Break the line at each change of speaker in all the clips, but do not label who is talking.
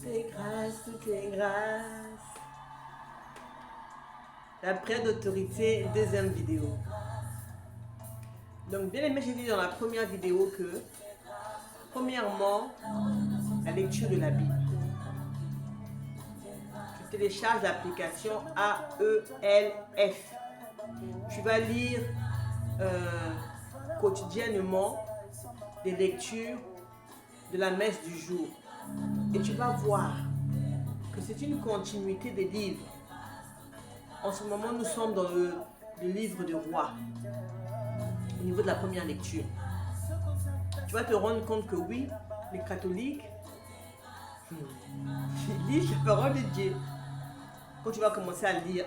Tout est grâce, tout est grâce. La prière d'autorité, deuxième vidéo. Donc, bien aimé, j'ai dit dans la première vidéo que, premièrement, la lecture de la Bible. Tu télécharges l'application AELF. Tu vas lire quotidiennement des lectures de la messe du jour. Et tu vas voir que c'est une continuité des livres. En ce moment, nous sommes dans le livre de Rois, au niveau de la première lecture. Tu vas te rendre compte que oui, les catholiques lisent la parole de Dieu. Quand tu vas commencer à lire,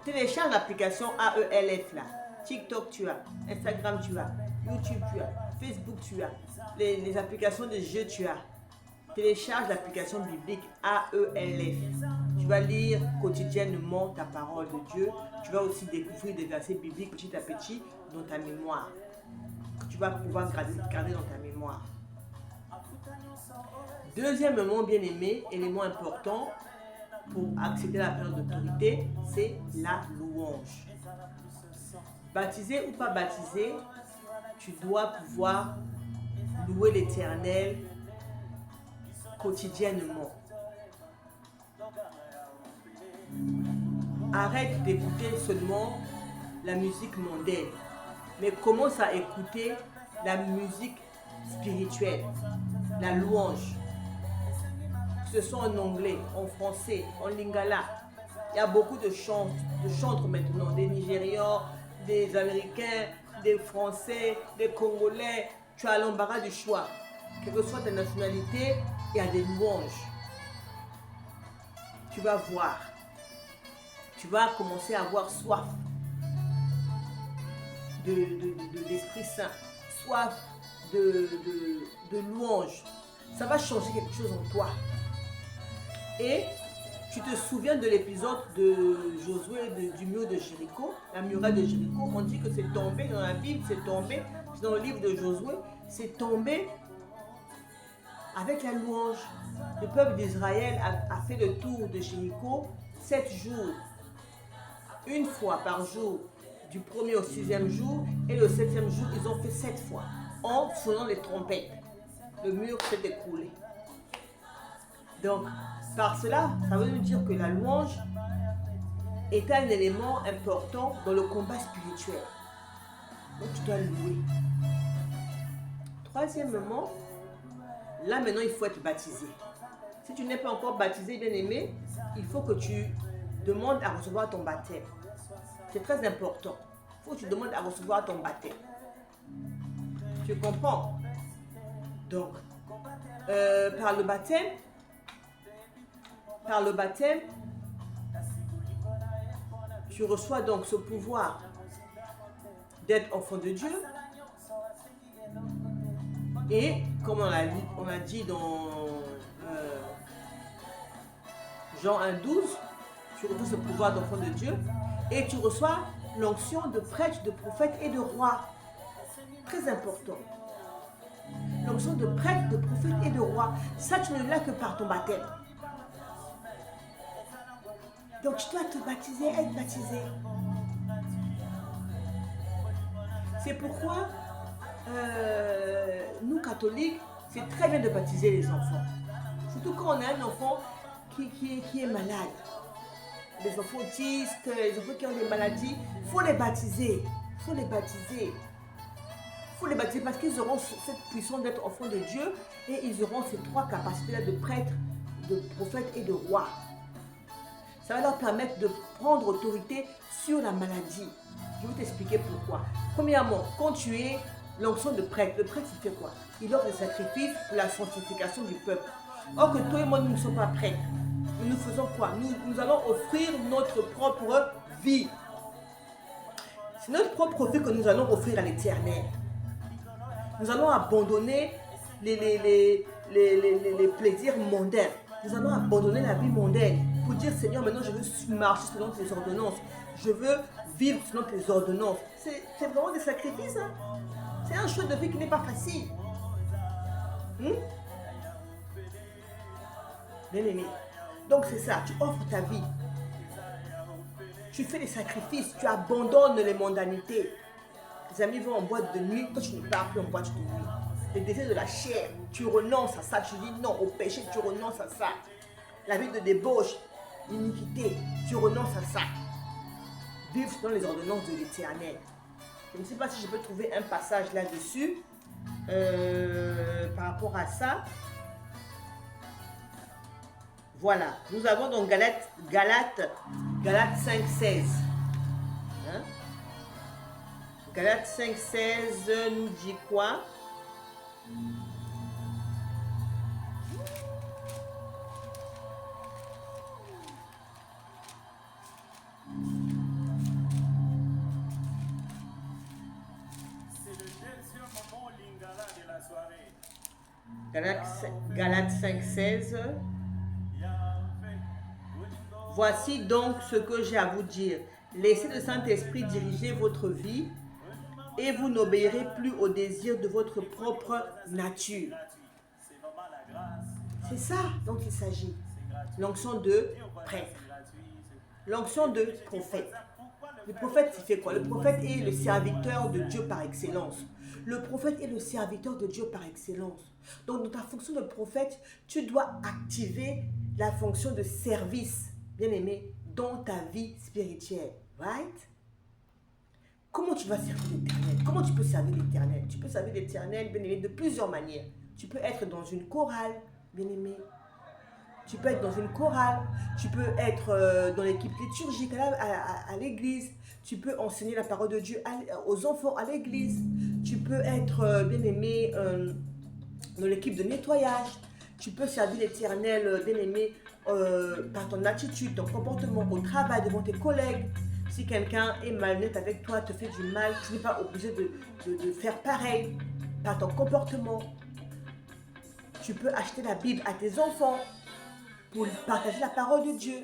télécharge l'application AELF là. TikTok tu as, Instagram tu as, YouTube tu as, Facebook tu as, les applications de jeux tu as. Télécharge l'application biblique AELF. Tu vas lire quotidiennement ta parole de Dieu. Tu vas aussi découvrir des versets bibliques petit à petit dans ta mémoire. Que tu vas pouvoir garder dans ta mémoire. Deuxièmement, bien aimé, élément important pour accéder à la période d'autorité, c'est la louange. Baptisé ou pas baptisé, tu dois pouvoir louer l'Éternel quotidiennement. Arrête d'écouter seulement la musique mondaine, mais commence à écouter la musique spirituelle, la louange. Que ce soit en anglais, en français, en lingala. Il y a beaucoup de chantres maintenant, des Nigérians, des Américains, des Français, des Congolais. Tu as l'embarras du choix. Quelle que soit ta nationalité, il y a des louanges. Tu vas voir. Tu vas commencer à avoir soif de l'Esprit Saint, soif de louange. Ça va changer quelque chose en toi. Et tu te souviens de l'épisode de Josué du mur de Jéricho, la muraille de Jéricho. On dit que c'est tombé dans la Bible, c'est tombé dans le livre de Josué, c'est tombé avec la louange. Le peuple d'Israël a fait le tour de Jéricho 7 jours, une fois par jour, du 1er au 6e jour, et le 7e jour, ils ont fait 7 fois, en sonnant les trompettes. Le mur s'est écroulé. Donc, par cela, ça veut dire que la louange est un élément important dans le combat spirituel. Donc, tu dois louer. Troisièmement, là maintenant, il faut être baptisé. Si tu n'es pas encore baptisé, bien aimé, il faut que tu demandes à recevoir ton baptême. C'est très important. Il faut que tu demandes à recevoir ton baptême. Tu comprends? Donc, par le baptême, tu reçois donc ce pouvoir d'être enfant de Dieu. Et comme on a dit dans Jean 1,12, tu reçois ce pouvoir d'enfant de Dieu et tu reçois l'onction de prêtre, de prophète et de roi. Très important. L'onction de prêtre, de prophète et de roi. Ça, tu ne l'as que par ton baptême. Donc, tu dois te baptiser, être baptisé. C'est pourquoi nous, catholiques, c'est très bien de baptiser les enfants. Surtout quand on a un enfant qui est malade. Les enfants autistes, les enfants qui ont des maladies, il faut les baptiser. Il faut les baptiser. Il faut les baptiser parce qu'ils auront cette puissance d'être enfants de Dieu et ils auront ces 3 capacités-là de prêtre, de prophète et de roi. Ça va leur permettre de prendre autorité sur la maladie. Je vais t'expliquer pourquoi. Premièrement, quand tu es l'onction de prêtre, le prêtre, il fait quoi? Il offre des sacrifices pour la sanctification du peuple. Or que toi et moi, nous ne sommes pas prêtres. Mais nous faisons quoi? Nous allons offrir notre propre vie. C'est notre propre vie que nous allons offrir à l'Éternel. Nous allons abandonner les plaisirs mondains. Nous allons abandonner la vie mondaine pour dire Seigneur, maintenant je veux marcher selon tes ordonnances. Je veux vivre selon tes ordonnances. C'est vraiment des sacrifices. Hein? C'est un choix de vie qui n'est pas facile. Bien aimé. Donc c'est ça, tu offres ta vie. Tu fais des sacrifices, tu abandonnes les mondanités. Tes amis vont en boîte de nuit, toi tu ne pars plus en boîte de nuit. Les désirs de la chair, tu renonces à ça, tu dis non au péché, tu renonces à ça. La vie de débauche, l'iniquité, tu renonces à ça. Vivre dans les ordonnances de l'Éternel. Je ne sais pas si je peux trouver un passage là-dessus par rapport à ça. Voilà, nous avons donc Galates 5,16. Hein? Galates 5,16 nous dit quoi? Galates 5,16. Voici donc ce que j'ai à vous dire. Laissez le Saint-Esprit diriger votre vie et vous n'obéirez plus aux désirs de votre propre nature. C'est ça dont il s'agit. L'onction de prêtre. L'onction de prophète. Le prophète, il fait quoi? Le prophète est le serviteur de Dieu par excellence. Le prophète est le serviteur de Dieu par excellence. Donc, dans ta fonction de prophète, tu dois activer la fonction de service, bien aimé, dans ta vie spirituelle. Right? Comment tu vas servir l'Éternel? Comment tu peux servir l'Éternel? Tu peux servir l'Éternel, bien aimé, de plusieurs manières. Tu peux être dans une chorale, bien aimé. Tu peux être dans une chorale, tu peux être dans l'équipe liturgique à l'église, tu peux enseigner la parole de Dieu aux enfants à l'église, tu peux être, bien aimé, dans l'équipe de nettoyage, tu peux servir l'Éternel, bien aimé, par ton attitude, ton comportement au travail, devant tes collègues. Si quelqu'un est malhonnête avec toi, te fait du mal, tu n'es pas obligé de faire pareil par ton comportement. Tu peux acheter la Bible à tes enfants pour partager la parole de Dieu.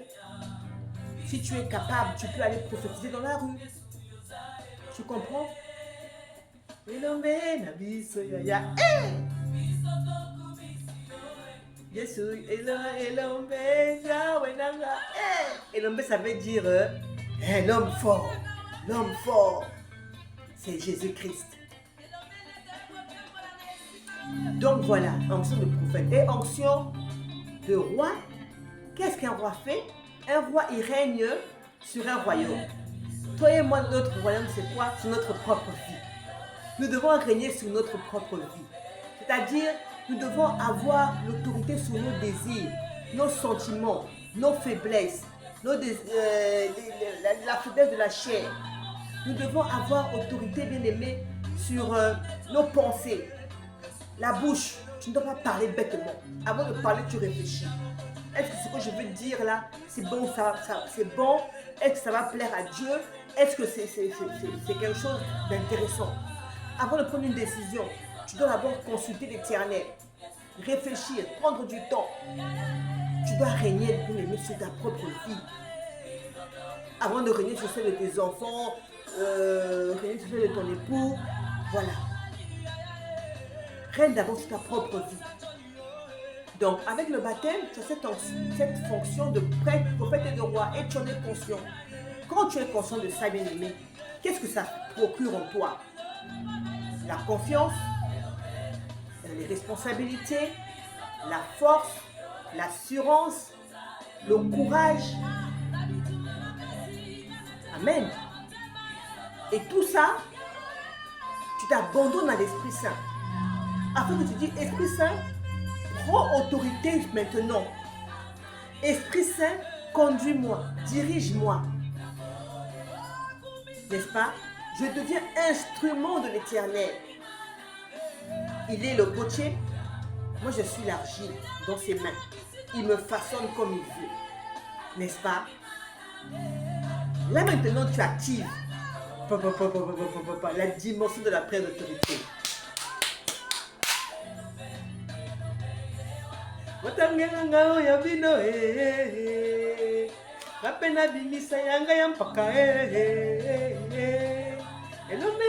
Si tu es capable, tu peux aller prophétiser dans la rue. Tu comprends? Elombe, ça veut dire l'homme fort. L'homme fort, c'est Jésus-Christ. Donc voilà, onction de prophète et onction de roi. Qu'est-ce qu'un roi fait? Un roi, il règne sur un royaume. Toi et moi, notre royaume, c'est quoi? C'est notre propre vie. Nous devons régner sur notre propre vie. C'est-à-dire, nous devons avoir l'autorité sur nos désirs, nos sentiments, nos faiblesses, la faiblesse de la chair. Nous devons avoir autorité, bien aimée, sur nos pensées. La bouche, tu ne dois pas parler bêtement. Avant de parler, tu réfléchis. Est-ce que ce que je veux dire là, c'est bon, c'est bon? Est-ce que ça va plaire à Dieu? Est-ce que c'est quelque chose d'intéressant? Avant de prendre une décision, tu dois d'abord consulter l'Éternel, réfléchir, prendre du temps. Tu dois régner sur ta propre vie. Avant de régner sur celle de tes enfants, régner sur celle de ton époux, voilà. Règne d'abord sur ta propre vie. Donc, avec le baptême, tu as cette fonction de prêtre, prophète et de roi, et tu en es conscient. Quand tu es conscient de ça, bien aimé, qu'est-ce que ça procure en toi? La confiance, les responsabilités, la force, l'assurance, le courage. Amen. Et tout ça, tu t'abandonnes à l'Esprit Saint. Afin que tu dis, Esprit Saint, prends autorité maintenant. Esprit Saint, conduis-moi, dirige-moi. N'est-ce pas? Je deviens instrument de l'Éternel. Il est le potier, moi je suis l'argile dans ses mains. Il me façonne comme il veut. N'est-ce pas? Là maintenant tu actives la dimension de la pleine autorité. Elombe